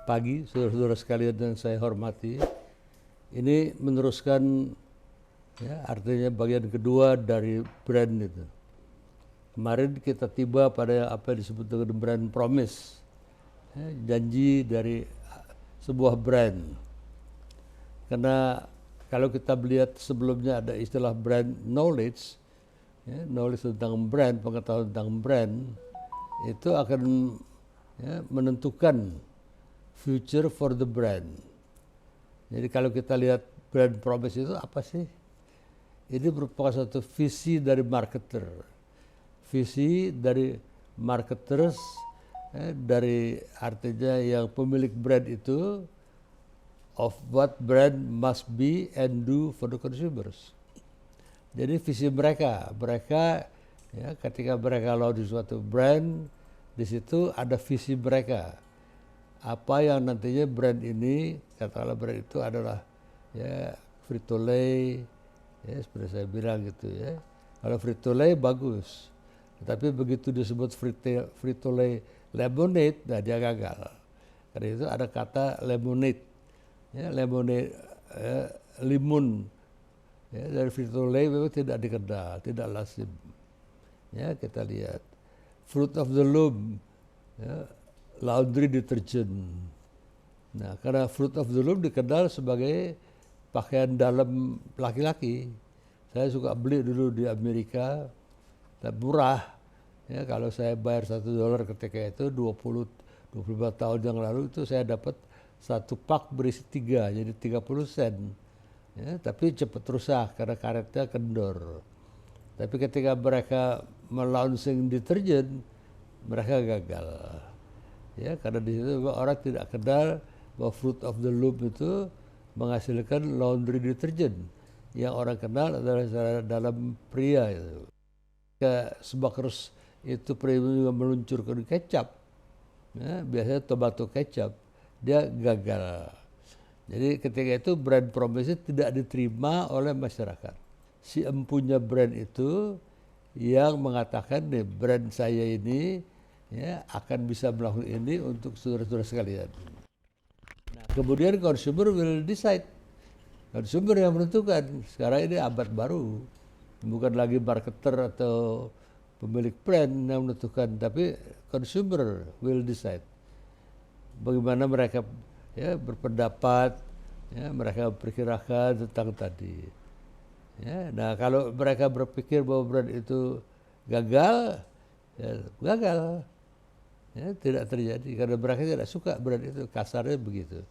pagi, saudara-saudara sekalian yang saya hormati. Ini meneruskan, ya, artinya bagian kedua dari brand itu. Kemarin kita tiba pada apa yang disebut dengan brand promise, ya, janji dari sebuah brand. Karena kalau kita melihat sebelumnya ada istilah brand knowledge, ya, knowledge tentang brand, pengetahuan tentang brand, itu akan, ya, menentukan future for the brand. Jadi kalau kita lihat brand promise itu apa sih? Ini merupakan suatu visi dari marketer, visi dari marketers, dari artinya yang pemilik brand itu, of what brand must be and do for the consumers. Jadi visi mereka, ya, ketika mereka launch suatu brand, di situ ada visi mereka. Apa yang nantinya brand ini, katakanlah brand itu adalah, ya, Frito-Lay, ya, seperti saya bilang gitu, ya. Kalau Frito-Lay bagus, tapi begitu disebut Frito-Lay lemonade, nah dia gagal. Karena itu ada kata lemonade, ya, lemonade, limun, ya, dari Frito-Lay memang tidak dikenal, tidak lazim. Ya, kita lihat Fruit of the Loom, ya, laundry detergent. Nah, karena Fruit of the Loom dikenal sebagai pakaian dalam laki-laki. Saya suka beli dulu di Amerika, dan murah. Ya, kalau saya bayar $1 ketika itu 25 tahun yang lalu itu saya dapat satu pak berisi 3, jadi 30 sen. Ya, tapi cepat rusak karena karetnya kendor. Tapi ketika mereka melaunching deterjen, mereka gagal. Ya, karena di situ orang tidak kenal bahwa Fruit of the Loom itu menghasilkan laundry detergent. Yang orang kenal adalah secara dalam pria itu. Smuckers itu premium juga meluncurkan kecap, ya, biasanya tomato kecap, dia gagal. Jadi ketika itu brand promise tidak diterima oleh masyarakat. Si empunya brand itu yang mengatakan, nih, brand saya ini, ya, akan bisa melakukan ini untuk saudara-saudara sekalian. Nah, kemudian consumer will decide. Consumer yang menentukan. Sekarang ini abad baru, bukan lagi marketer atau pemilik brand yang menentukan, tapi consumer will decide. Bagaimana mereka, ya, berpendapat, ya, mereka memperkirakan tentang tadi. Ya, nah kalau mereka berpikir bahwa brand itu gagal, ya, gagal. Ya, tidak terjadi karena mereka tidak suka brand itu, kasarnya begitu.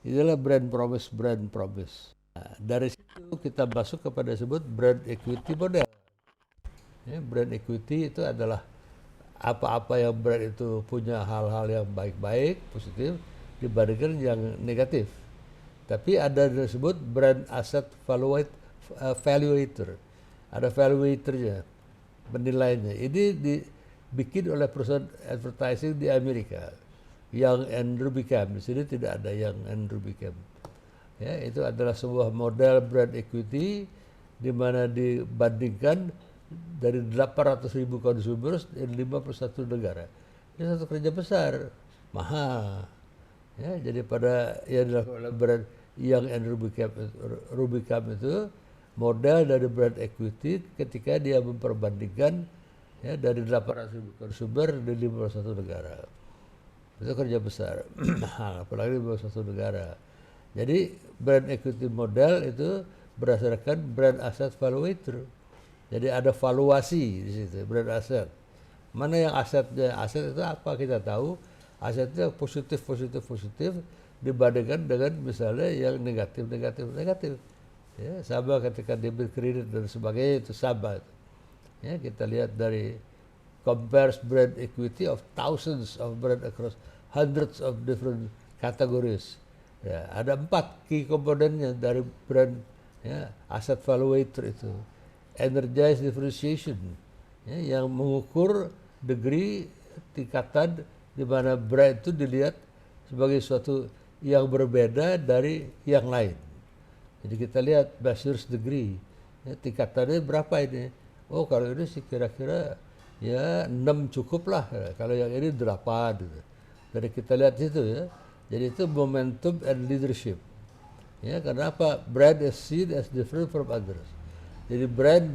Itulah brand promise, brand promise. Nah, dari situ kita masuk kepada disebut brand equity model. Ya, brand equity itu adalah apa-apa yang brand itu punya hal-hal yang baik-baik, positif dibandingkan yang negatif. Tapi ada disebut brand asset valuator. Ada valuatornya, penilainya. Ini dibikin oleh perusahaan advertising di Amerika, Young and Rubicam. Di sini tidak ada Young and Rubicam. Ya, itu adalah sebuah model brand equity di mana dibandingkan dari 800.000 consumers di 51 negara. Ini satu kerja besar, mahal. Ya, jadi pada yang dilakukan oleh brand Young and Rubicam itu model dari brand equity ketika dia memperbandingkan, ya, dari 800.000 konsumer di 51 negara. Itu kerja besar, apalagi di 51 negara. Jadi brand equity model itu berdasarkan brand asset valuator. Jadi ada valuasi di situ, brand asset. Mana yang asetnya? Aset itu apa? Kita tahu asetnya positif dibandingkan dengan misalnya yang negatif. Ya, sama ketika debit kredit dan sebagainya itu sama. Ya, kita lihat dari compares brand equity of thousands of brand across hundreds of different categories. Ya, ada 4 key komponennya dari brand, ya, asset valuator itu. Energize differentiation, ya, yang mengukur degree tingkatan di mana brand itu dilihat sebagai suatu yang berbeda dari yang lain. Jadi kita lihat measures degree, ya, tingkatannya berapa ini? Oh, kalau ini sih kira-kira, ya, 6 cukup lah. Kalau yang ini 8. Gitu. Jadi kita lihat itu, ya. Jadi itu momentum and leadership. Ya, kenapa brand is seen as different from others. Jadi brand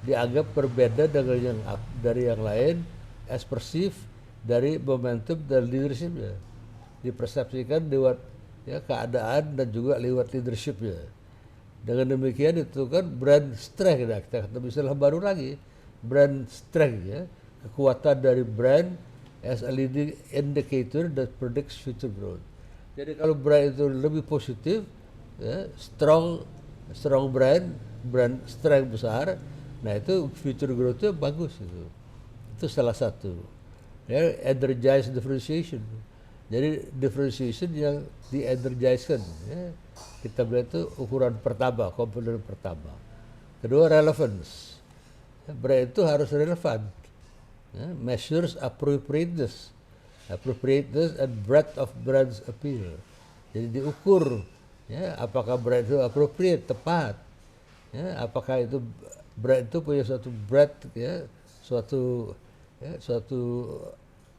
dianggap berbeda dari yang lain, as perceived dari momentum dan leadershipnya. Dipersepsikan lewat keadaan dan juga lewat leadershipnya. Dengan demikian itu kan brand strength, kita kata misalnya baru lagi brand strength, ya, kekuatan dari brand as a leading indicator that predicts future growth. Jadi kalau brand itu lebih positif, ya, strong brand strength besar, nah itu future growth-nya bagus itu. Itu salah satu. Ya, energize differentiation. Jadi differentiation yang di-energize-kan, ya. Kita bilang itu ukuran pertama, komponen pertama. Kedua, relevance. Ya, brand itu harus relevan. Ya, measures appropriateness and breadth of brand's appeal. Jadi diukur, ya, apakah brand itu appropriate, tepat. Ya, apakah itu brand itu punya suatu breadth, ya, suatu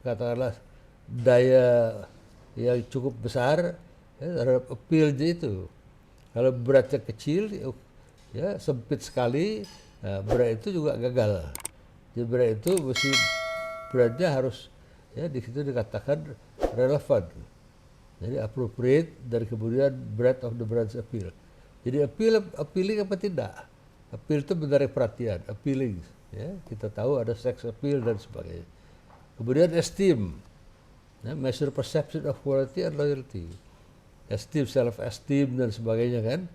katakanlah daya yang cukup besar, ya, terhadap appeal itu. Kalau beratnya kecil, ya, sempit sekali, nah, berat itu juga gagal. Jadi berat itu mesti beratnya harus, ya, di situ dikatakan relevan. Jadi appropriate, dan kemudian breadth of the brand's appeal. Jadi appealing apa tidak? Appeal itu menarik perhatian, appealing. Ya, kita tahu ada sex appeal dan sebagainya. Kemudian esteem, ya, measure perception of quality and loyalty. Esteem, self-esteem dan sebagainya kan.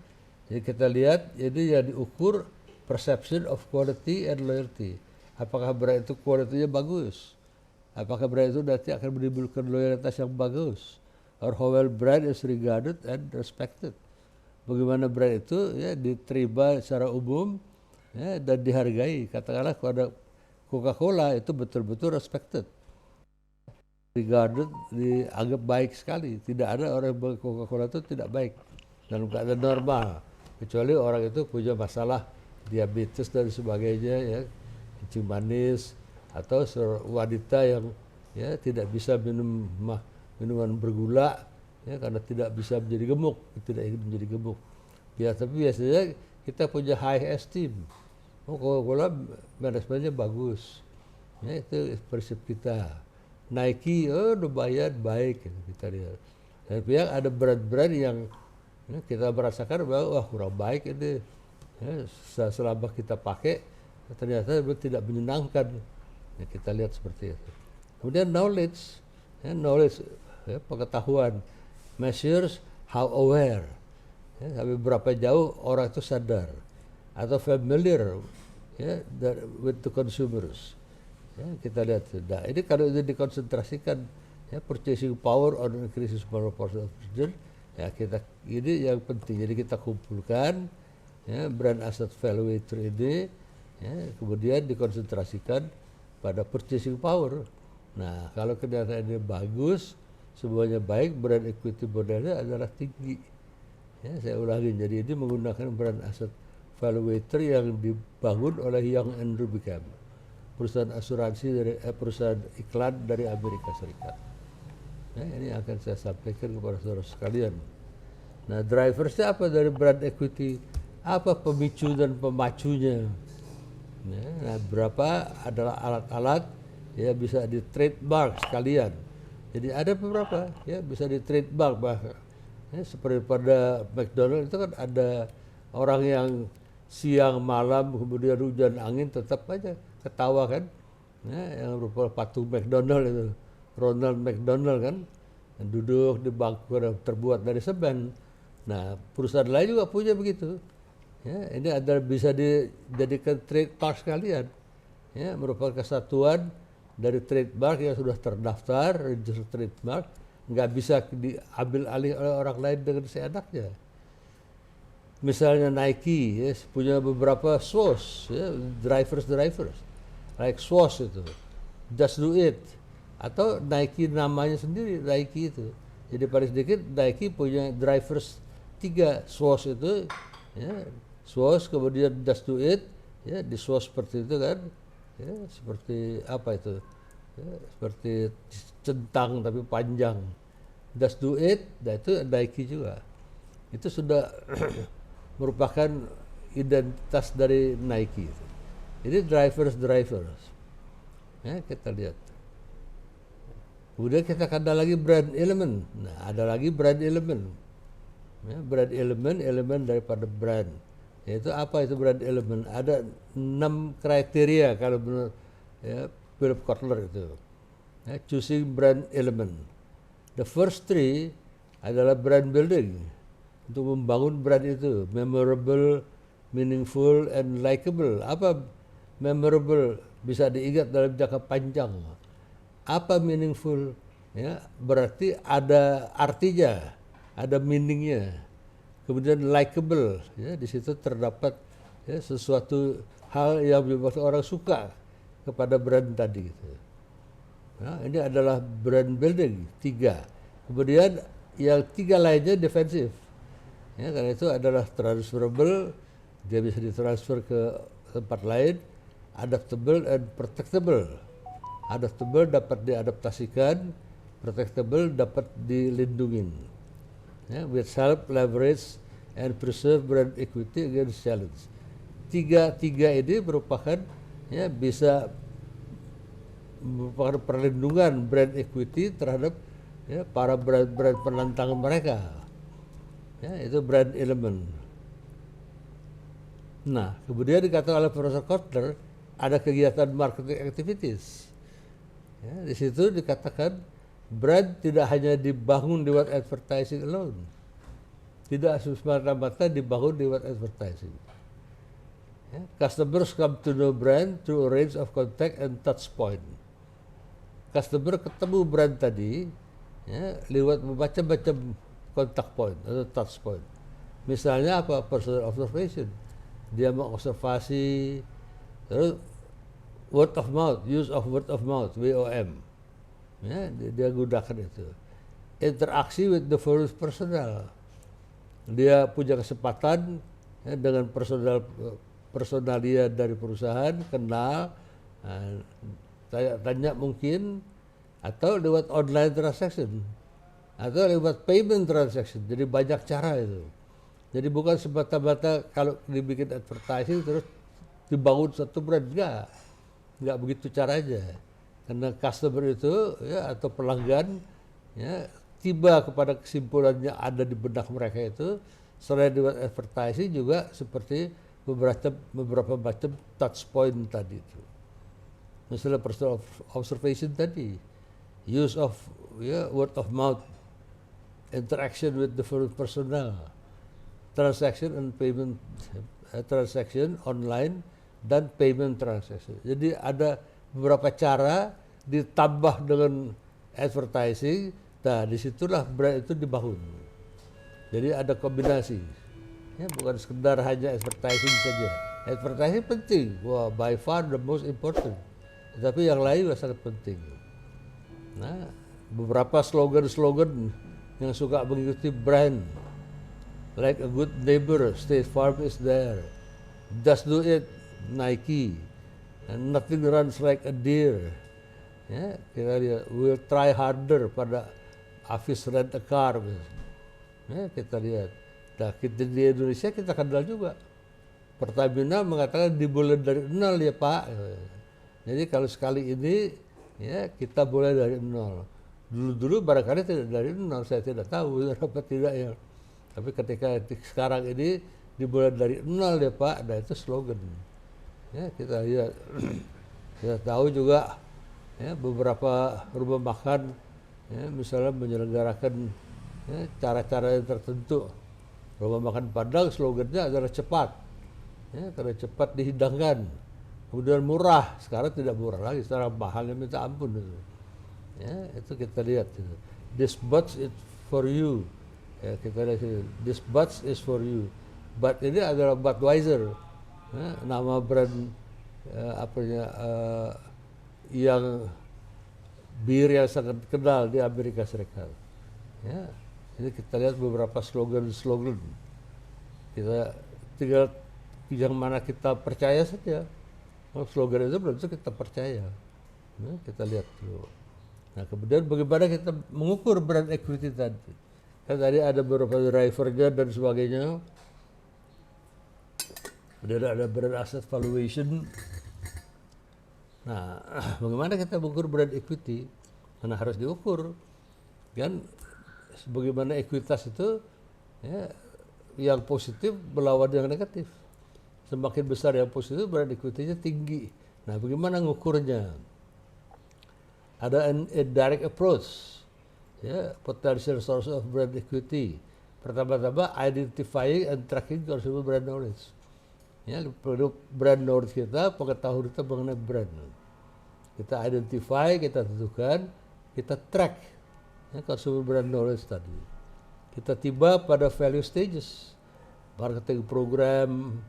Jadi kita lihat, ini yang diukur perception of quality and loyalty. Apakah brand itu kualitinya bagus? Apakah brand itu nanti akan menimbulkan loyalitas yang bagus? Or how well brand is regarded and respected. Bagaimana brand itu, ya, diterima secara umum, ya, dan dihargai. Katakanlah kalau Coca-Cola itu betul-betul respected, regarded, dianggap baik sekali. Tidak ada orang yang Coca-Cola itu tidak baik dalam keadaan normal, kecuali orang itu punya masalah diabetes dan sebagainya, ya, kencing manis, atau wanita yang, ya, tidak bisa minum minuman bergula, ya, karena tidak bisa menjadi gemuk, tidak ingin menjadi gemuk. Ya, tapi biasanya kita punya high esteem. Oh, Coca-Cola manajemennya bagus, ya, itu persep kita. Nike, oh, lumayan baik, kita lihat. Dan pihak ada brand-brand yang, ya, kita merasakan bahwa wah kurang baik ini, ya, selama kita pakai ternyata tidak menyenangkan. Ya, kita lihat seperti itu. Kemudian knowledge, ya, ya, pengetahuan, measures how aware, ya, sampai berapa jauh orang itu sadar atau familiar, ya, with the consumers. Ya, kita lihat, nah, ini kalau itu dikonsentrasikan, ya, purchasing power on increasing proportion of purchase, ya, ini yang penting. Jadi kita kumpulkan, ya, brand asset valuator ini, ya, kemudian dikonsentrasikan pada purchasing power. Nah, kalau kenyataan ini bagus, semuanya baik, brand equity modelnya adalah tinggi. Ya, saya ulangi, jadi ini menggunakan brand asset valuator yang dibangun oleh Young and Rubicam, perusahaan asuransi dari perusahaan iklan dari Amerika Serikat. Nah, ini akan saya sampaikan kepada saudara sekalian. Nah, driversnya apa dari brand equity? Apa pemicu dan pemacunya? Nah, berapa adalah alat-alat, ya, bisa di trademark sekalian. Jadi ada beberapa, ya, bisa di trademark bahkan. Ya, seperti pada McDonald itu kan ada orang yang siang malam kemudian hujan angin tetap aja ketawa kan, ya, yang berupa patung McDonald itu, Ronald McDonald kan, yang duduk di bangku terbuat dari semen. Nah, perusahaan lain juga punya begitu. Ya, ini adalah bisa dijadikan trademark sekalian, ya, merupakan kesatuan dari trademark yang sudah terdaftar, register trademark, nggak bisa diambil alih oleh orang lain dengan seenaknya. Misalnya Nike, ya, punya beberapa sauce, ya, drivers, like sauce itu, just do it, atau Nike namanya sendiri Nike itu. Jadi paling sedikit Nike punya drivers 3 sauce itu, ya, sauce kemudian just do it, ya, di sauce seperti itu kan, ya, seperti apa itu, ya, seperti centang tapi panjang, Just Do It, nah itu Nike juga. Itu sudah merupakan identitas dari Nike. Ini drivers. Ya, kita lihat. Kemudian kita ada lagi brand element. Nah, ada lagi brand element. Ya, brand elemen daripada brand. Yaitu apa itu brand element? Ada 6 kriteria kalau menurut ya, Philip Kotler itu. Ya, choosing brand element. The first 3 adalah brand building. Untuk membangun brand itu, memorable, meaningful, and likable. Apa memorable? Bisa diingat dalam jangka panjang. Apa meaningful? Ya, berarti ada artinya, ada meaningnya. Kemudian likable, ya, di situ terdapat ya, sesuatu hal yang membuat orang suka kepada brand tadi. Gitu. Nah, ini adalah brand building 3. Kemudian yang 3 lainnya defensif. Ya, karena itu adalah transferable, dia bisa ditransfer ke tempat lain, adaptable and protectable. Adaptable dapat diadaptasikan, protectable dapat dilindungi. Ya, with help, leverage, and preserve brand equity against challenge. Tiga ini merupakan ya bisa merupakan perlindungan brand equity terhadap ya, para brand penantang mereka. Ya, itu brand element. Nah, kemudian dikatakan oleh Profesor Kotler ada kegiatan marketing activities. Ya, di situ dikatakan brand tidak hanya dibangun lewat advertising alone, tidak semata-mata dibangun lewat advertising. Ya, customers come to know brand through a range of contact and touch point. Customer ketemu brand tadi ya, lewat macam-macam contact point atau touch point. Misalnya apa? Personal observation. Dia mengobservasi, terus word of mouth, use of word of mouth, WOM. Ya, dia gunakan itu. Interaksi with the first personal. Dia punya kesempatan ya, dengan personalia dari perusahaan, kenal, tanya mungkin, atau lewat online transaction, atau lewat payment transaction. Jadi banyak cara itu. Jadi bukan semata-mata kalau dibikin advertising terus dibangun satu brand, enggak begitu caranya. Karena customer itu ya atau pelanggan ya tiba kepada kesimpulan yang ada di benak mereka itu selain lewat advertising juga seperti beberapa macam touch point tadi itu. Misalnya personal observation tadi, use of ya word of mouth, interaction with the personal, transaction and payment transaction online dan payment transaction. Jadi ada beberapa cara ditambah dengan advertising. Nah, disitulah brand itu dibangun. Jadi ada kombinasi. Ya, bukan sekedar hanya advertising saja. Advertising penting, wah by far the most important. Tetapi yang lain juga sangat penting. Nah, beberapa slogan-slogan yang suka mengikuti brand, like a good neighbor, State Farm is there. Just Do It, Nike. And nothing runs like a deer. Ya, kita lihat, we'll try harder pada Hafiz Rent a Car. Ya, kita lihat. Nah, kita di Indonesia kita kenal juga. Pertamina mengatakan dimulai dari nol ya Pak. Jadi kalau sekali ini ya kita mulai dari nol. Dulu barangkali tidak dari nol, saya tidak tahu apa tidak ya. Tapi ketika sekarang ini dimulai dari nol ya Pak, nah itu slogan. Ya, kita lihat, kita tahu juga ya, beberapa rumah makan ya, misalnya menyelenggarakan ya, cara-cara yang tertentu. Rumah makan Padang slogannya adalah cepat, ya, karena cepat dihidangkan, kemudian murah. Sekarang tidak murah lagi, sekarang mahalnya minta ampun itu. Ya, itu kita lihat itu. This box is for you. Ya, kita lihat itu. This box is for you. But ini adalah Budweiser, ya, nama brand yang bir yang sangat kenal di Amerika Serikat. Ya, ini kita lihat beberapa slogan-slogan. Kita tinggal yang mana kita percaya saja. Kalau slogan itu belum tentu kita percaya. Ya, kita lihat dulu. Nah kemudian bagaimana kita mengukur brand equity tadi? Kan tadi ada beberapa drivernya dan sebagainya. Kemudian ada brand asset valuation. Nah, bagaimana kita mengukur brand equity? Karena harus diukur. Kan sebagaimana ekuitas itu ya, yang positif melawan yang negatif. Semakin besar yang positif brand equity-nya tinggi. Nah, bagaimana mengukurnya? Ada a direct approach, ya, potential source of brand equity. Pertama-tama identifying and tracking consumer brand knowledge. Ya, brand knowledge kita, pengetahuan kita mengenai brand. Kita identify, kita tentukan, kita track ya, consumer brand knowledge tadi. Kita tiba pada value stages, marketing program,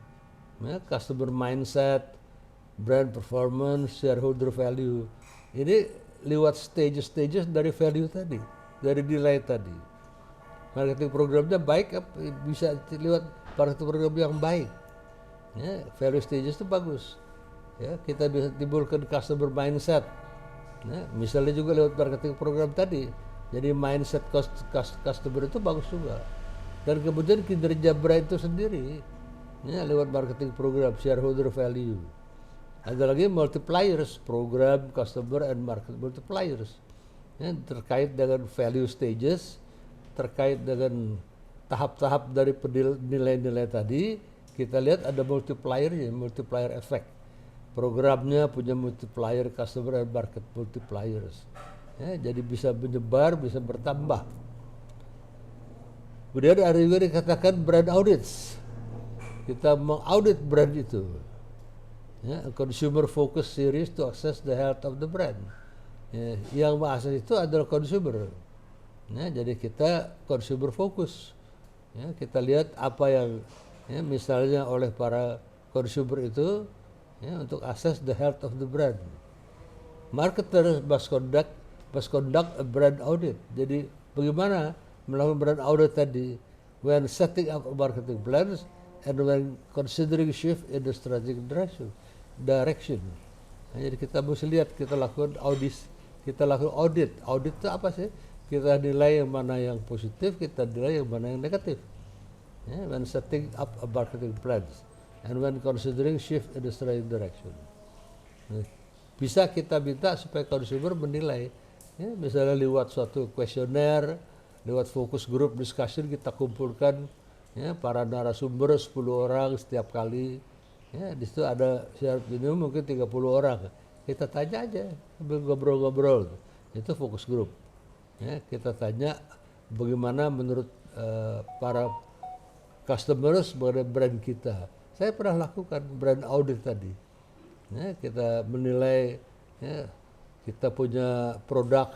ya, customer mindset, brand performance, shareholder value. Ini lewat stages dari value tadi, dari nilai tadi. Marketing programnya baik, bisa lewat marketing program yang baik. Ya, value stages itu bagus. Ya, kita bisa timbulkan customer mindset. Ya, misalnya juga lewat marketing program tadi. Jadi mindset customer itu bagus juga. Dan kemudian kinerja brand itu sendiri, ya, lewat marketing program, shareholder value. Ada lagi multipliers, program, customer, and market multipliers. Ya, terkait dengan value stages, terkait dengan tahap-tahap dari nilai-nilai tadi, kita lihat ada multipliernya, multiplier effect. Programnya punya multiplier, customer, and market multipliers. Ya, jadi bisa menyebar, bisa bertambah. Kemudian ada juga dikatakan brand audits. Kita mengaudit brand itu. Ya, consumer focus series to assess the health of the brand. Ya, yang mengakses itu adalah consumer. Ya, jadi kita consumer focus. Ya, kita lihat apa yang ya, misalnya oleh para consumer itu ya, untuk assess the health of the brand. Marketers must conduct a brand audit. Jadi bagaimana melakukan brand audit tadi when setting up a marketing plans and when considering shift in the strategic direction. Nah, jadi kita mesti lihat, kita lakukan audit. Audit itu apa sih? Kita nilai yang mana yang positif, kita nilai yang mana yang negatif. Yeah, when setting up a marketing plans and when considering shift in the strategic direction. Nah, bisa kita minta supaya consumer menilai. Ya, misalnya lewat suatu kuesioner, lewat focus group discussion kita kumpulkan ya, para narasumber 10 orang setiap kali. Ya, di situ ada syarat minimum mungkin 30 orang. Kita tanya aja, ngobrol-ngobrol. Itu focus group. Ya, kita tanya bagaimana menurut para customers mengenai brand kita. Saya pernah lakukan brand audit tadi. Ya, kita menilai ya, kita punya produk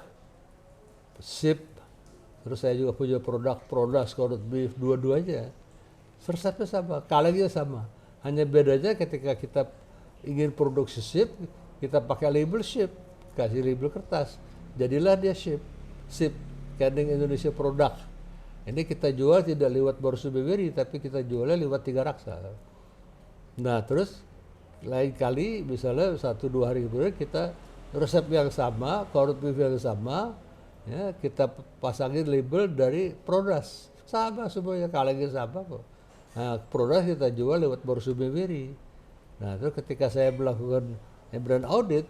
SIP, terus saya juga punya produk Scarlet Beef, dua-duanya. Resepnya sama, kalengnya sama. Hanya bedanya ketika kita ingin produksi SIP, kita pakai label SIP, kasih label kertas. Jadilah dia SIP, Canning Indonesia Produk. Ini kita jual tidak lewat Borsu Beberi, tapi kita jualnya lewat Tiga Raksa. Nah terus lain kali misalnya 1-2 hari kemudian kita resep yang sama, Scarlet Beef yang sama, ya, kita pasangin label dari Prodas. Sama semuanya, kalengnya sama kok. Nah, Prodas kita jual lewat Borsu Beberi. Nah, terus ketika saya melakukan brand audit,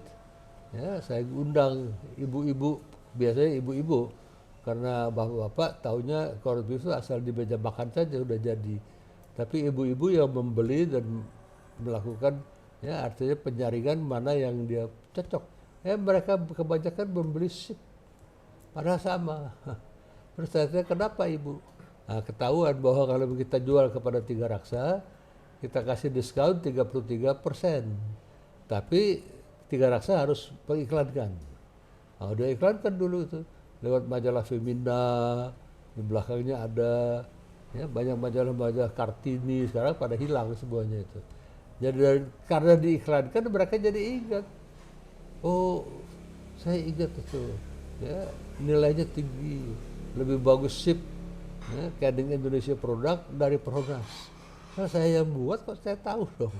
ya, saya undang ibu-ibu, biasanya ibu-ibu, karena bapak-bapak taunya Scarlet Beef itu asal di meja makan saja udah jadi. Tapi ibu-ibu yang membeli dan melakukan, ya, artinya penyaringan mana yang dia cocok. Ya, mereka kebanyakan membeli SIP, padahal sama. Terus saya tanya, kenapa ibu? Nah, ketahuan bahwa kalau kita jual kepada Tiga Raksa, kita kasih diskon 33%. Tapi Tiga Raksa harus mengiklankan. Nah, udah iklankan dulu itu lewat majalah Femina, di belakangnya ada ya, banyak majalah-majalah Kartini, sekarang pada hilang semuanya itu. Jadi karena diiklankan mereka jadi ingat. Oh, saya ingat itu. Ya, nilainya tinggi, lebih bagus SIP. Ya, Canning Indonesia Produk dari Prodas. Nah, saya yang buat kok saya tahu dong.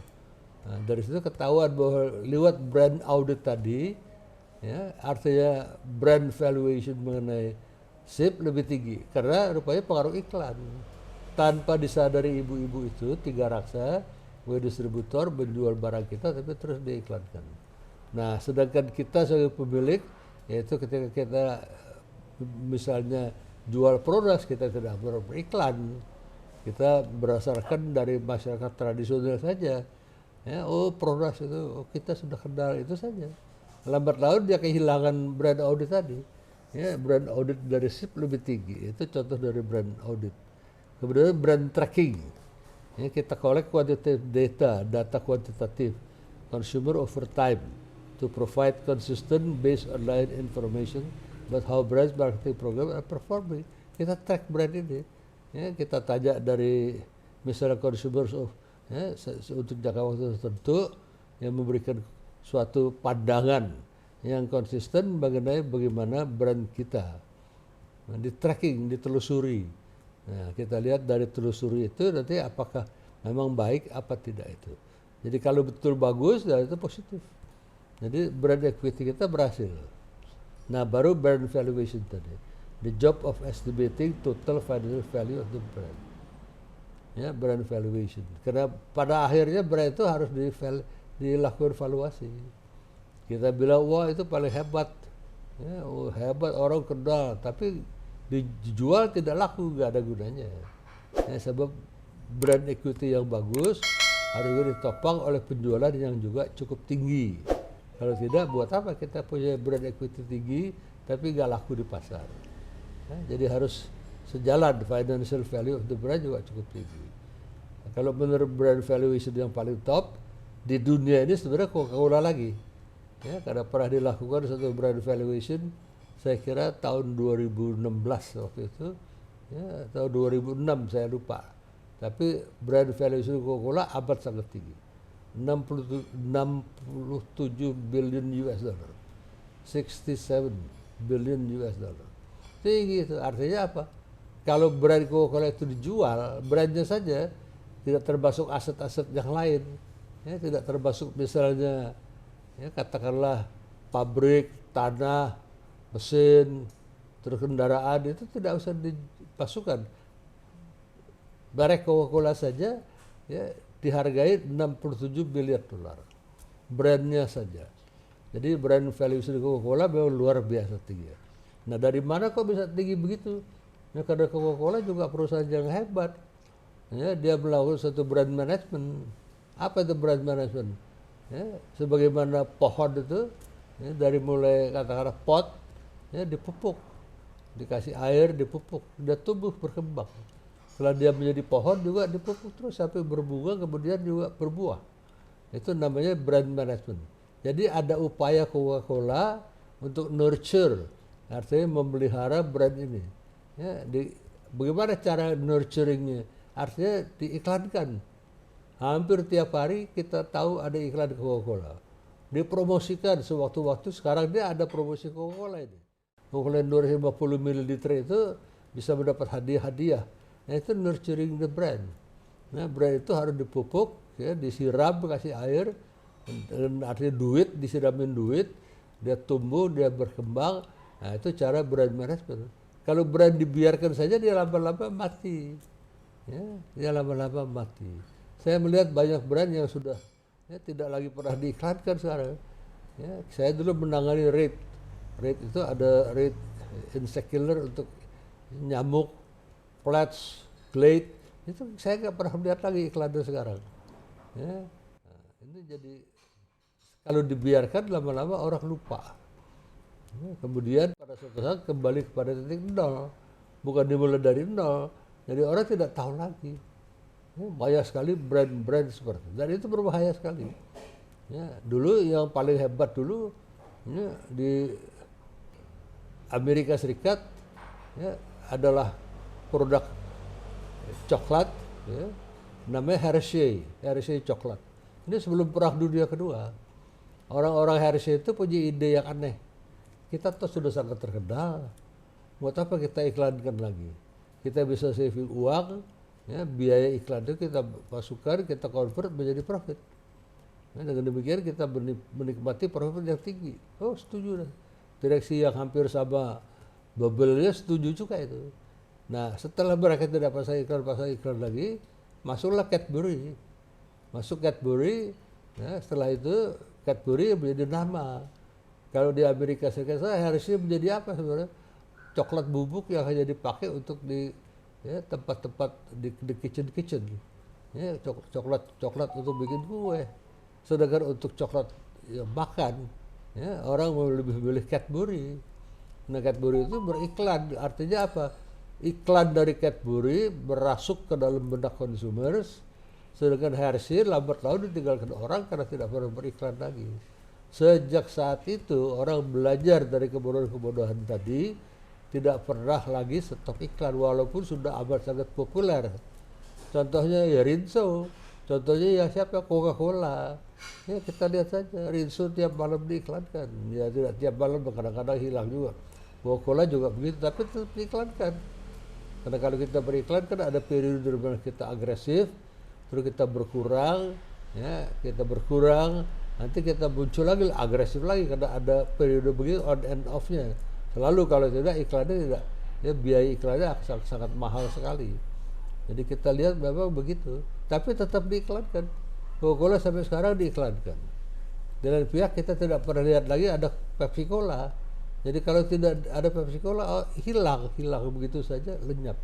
Nah, dari situ ketahuan bahwa lewat brand audit tadi, Ya, artinya brand valuation mengenai SIP lebih tinggi karena rupanya pengaruh iklan. Tanpa disadari ibu-ibu itu, tiga raksa, distributor menjual barang kita tapi terus diiklankan. Nah, sedangkan kita sebagai pemilik, yaitu ketika kita misalnya jual produk, kita tidak beriklan, kita berdasarkan dari masyarakat tradisional saja. Ya, oh produk itu, oh kita sudah kenal itu saja. Lambat laun dia kehilangan brand audit tadi. Ya, brand audit dari SIP lebih tinggi. Itu contoh dari brand audit. Kemudian brand tracking. Ya, kita collect quantitative data kuantitatif, consumer over time, to provide consistent based online information about how brands marketing program are performing. Kita track brand ini. Ya, kita tanya dari misalnya consumers ya, untuk jangka waktu tertentu yang memberikan suatu pandangan yang konsisten mengenai bagaimana brand kita. Nah, di tracking, ditelusuri. Nah, kita lihat dari telusuri itu nanti apakah memang baik apa tidak itu. Jadi kalau betul bagus, ya itu positif. Jadi brand equity kita berhasil. Nah, baru brand valuation tadi. The job of estimating total financial value of the brand. Ya, brand valuation. Karena pada akhirnya brand itu harus dilakukan valuasi. Kita bilang, wah itu paling hebat. Ya, oh, hebat orang kenal, tapi dijual tidak laku, nggak ada gunanya. Ya, sebab brand equity yang bagus harus ditopang oleh penjualan yang juga cukup tinggi. Kalau tidak, buat apa kita punya brand equity tinggi tapi nggak laku di pasar. Ya, jadi harus sejalan, financial value of the brand juga cukup tinggi. Nah, kalau menurut brand valuation yang paling top di dunia ini sebenarnya Coca-Cola lagi. Ya, karena pernah dilakukan satu brand valuation, saya kira tahun 2016 waktu itu, ya, atau 2006 saya lupa. Tapi brand valuation Coca-Cola abad sangat tinggi, 67 billion US dollar, 67 billion US dollar. Tinggi itu, artinya apa? Kalau brand Coca-Cola itu dijual, brandnya saja, tidak termasuk aset-aset yang lain. Ya, tidak termasuk misalnya, ya, katakanlah pabrik, tanah, mesin, terus kendaraan, itu tidak usah dipasukan. Merek Coca-Cola saja ya dihargai 67 miliar dolar. Brandnya saja. Jadi brand valuation Coca-Cola memang luar biasa tinggi. Nah, dari mana kok bisa tinggi begitu? Ya, karena Coca-Cola juga perusahaan yang hebat. Ya, dia melakukan satu brand management. Apa itu brand management? Ya, sebagaimana pohon itu, ya, dari mulai katakanlah pot, ya, dipupuk, dikasih air, dipupuk, dia tumbuh berkembang. Setelah dia menjadi pohon juga dipupuk terus sampai berbunga, kemudian juga berbuah. Itu namanya brand management. Jadi ada upaya Coca-Cola untuk nurture, artinya memelihara brand ini. Ya, bagaimana cara nurturingnya? Artinya diiklankan. Hampir tiap hari kita tahu ada iklan Coca-Cola. Dipromosikan sewaktu-waktu. Sekarang dia ada promosi Coca-Cola ini. Coca-Cola 250 ml itu bisa mendapat hadiah-hadiah. Nah, itu nurturing the brand. Nah, brand itu harus dipupuk, ya, disiram, kasih air, dan artinya duit, disiramin duit, dia tumbuh, dia berkembang. Nah, itu cara brand management. Kalau brand dibiarkan saja, dia lama-lama mati. Ya, dia lama-lama mati. Saya melihat banyak brand yang sudah, ya, tidak lagi pernah diiklankan sekarang. Ya, saya dulu menangani rate. Rate itu ada rate insect killer untuk nyamuk, flats, glade. Itu saya nggak pernah melihat lagi iklannya sekarang. Ya, nah, ini jadi kalau dibiarkan lama-lama orang lupa. Ya, kemudian pada suatu saat kembali kepada titik nol, bukan dimulai dari nol. Jadi orang tidak tahu lagi. Ya, banyak sekali brand-brand seperti itu. Dan itu berbahaya sekali. Ya, dulu yang paling hebat dulu, ya, di Amerika Serikat, ya, adalah produk coklat, ya, namanya Hershey coklat. Ini sebelum Perang Dunia Kedua. Orang-orang Hershey itu punya ide yang aneh. Kita tuh sudah sangat terkenal, buat apa kita iklankan lagi? Kita bisa saving uang, ya, biaya iklan itu kita masukkan, kita convert menjadi profit. Nah, dengan demikian kita menikmati profit yang tinggi. Oh, setuju dah. Direksi yang hampir sama bubble-nya setuju juga itu. Nah, setelah mereka tidak pasang iklan lagi, masuklah Cadbury. Masuk Cadbury, ya, setelah itu Cadbury menjadi nama. Kalau di Amerika Serikat harusnya menjadi apa sebenarnya? Coklat bubuk yang hanya dipakai untuk di tempat-tempat di kitchen. Ya, coklat untuk bikin kue. Sedangkan untuk coklat yang makan, ya, orang lebih memilih Cadbury. Nah, Cadbury itu beriklan, artinya apa? Iklan dari Cadbury merasuk ke dalam benak consumers, sedangkan Hershey lambat laun ditinggalkan orang karena tidak pernah beriklan lagi. Sejak saat itu orang belajar dari kebodohan-kebodohan tadi, tidak pernah lagi stop iklan walaupun sudah amat sangat populer. Contohnya ya Rinso, contohnya ya siapa, Coca-Cola. Ya kita lihat saja, Rinso tiap malam diiklankan. Ya tidak tiap malam, kadang-kadang hilang juga. Coca-Cola juga begitu, tapi tetap diiklankan. Karena kalau kita beriklan kan ada periode di mana kita agresif, terus kita berkurang, nanti kita muncul lagi agresif lagi karena ada periode begitu on and off-nya. Selalu kalau tidak iklannya tidak, ya biaya iklannya sangat mahal sekali. Jadi kita lihat memang begitu, tapi tetap diiklankan. Coca-Cola sampai sekarang diiklankan. Dengan pihak kita tidak pernah lihat lagi ada Pepsi Cola. Jadi kalau tidak ada Pepsi Cola, hilang begitu saja, lenyap.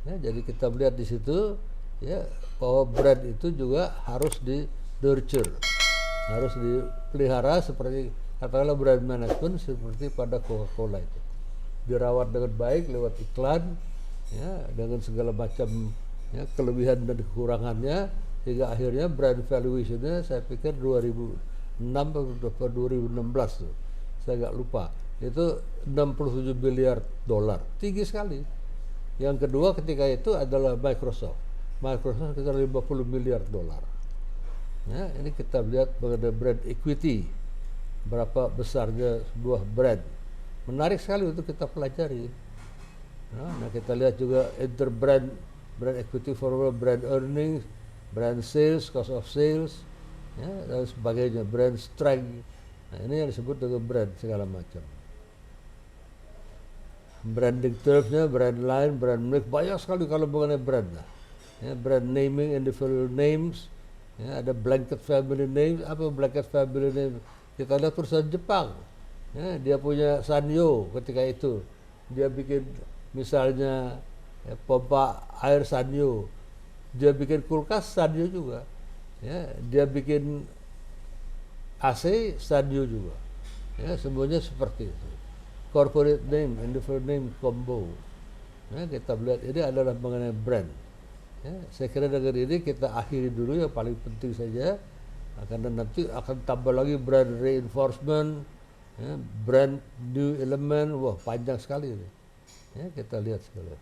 Ya, jadi kita melihat di situ, ya, bahwa brand itu juga harus di nurture, harus dipelihara seperti katakanlah brand management seperti pada Coca-Cola itu. Dirawat dengan baik lewat iklan, ya, dengan segala macam, ya, kelebihan dan kekurangannya, hingga akhirnya brand valuation-nya saya pikir 2006 atau 2016 tuh, saya nggak lupa, itu 67 miliar dolar, tinggi sekali. Yang kedua ketika itu adalah Microsoft sekitar 50 miliar dolar. Ya, ini kita lihat mengenai brand equity, berapa besarnya sebuah brand. Menarik sekali untuk kita pelajari. Nah, kita lihat juga interbrand, brand equity formula, brand earnings, brand sales, cost of sales, ya, dan sebagainya, brand strength. Nah, ini yang disebut dengan brand segala macam. Branding terms-nya, brand line, brand mix, banyak sekali kalau mengenai brand. Ya, brand naming, individual names, ya, ada blanket family names. Apa blanket family name? Kita lihat perusahaan Jepang, ya, dia punya Sanyo ketika itu, dia bikin misalnya, ya, pompa air Sanyo, dia bikin kulkas Sanyo juga, ya, dia bikin AC Sanyo juga, ya, semuanya seperti itu. Corporate name, individual name combo. Ya, kita lihat ini adalah mengenai brand. Ya, saya kira dengan ini kita akhiri dulu yang paling penting saja, karena nanti akan tambah lagi brand reinforcement, ya, brand new element, wah panjang sekali ini. Ya, kita lihat sekalian.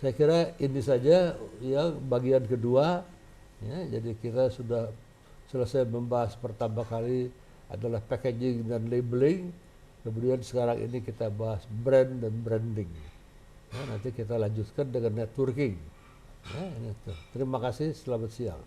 Saya kira ini saja yang bagian kedua. Ya, jadi kita sudah selesai membahas pertama kali adalah packaging dan labeling. Kemudian sekarang ini kita bahas brand dan branding. Ya, nanti kita lanjutkan dengan networking. Ya, ini. Terima kasih, selamat siang.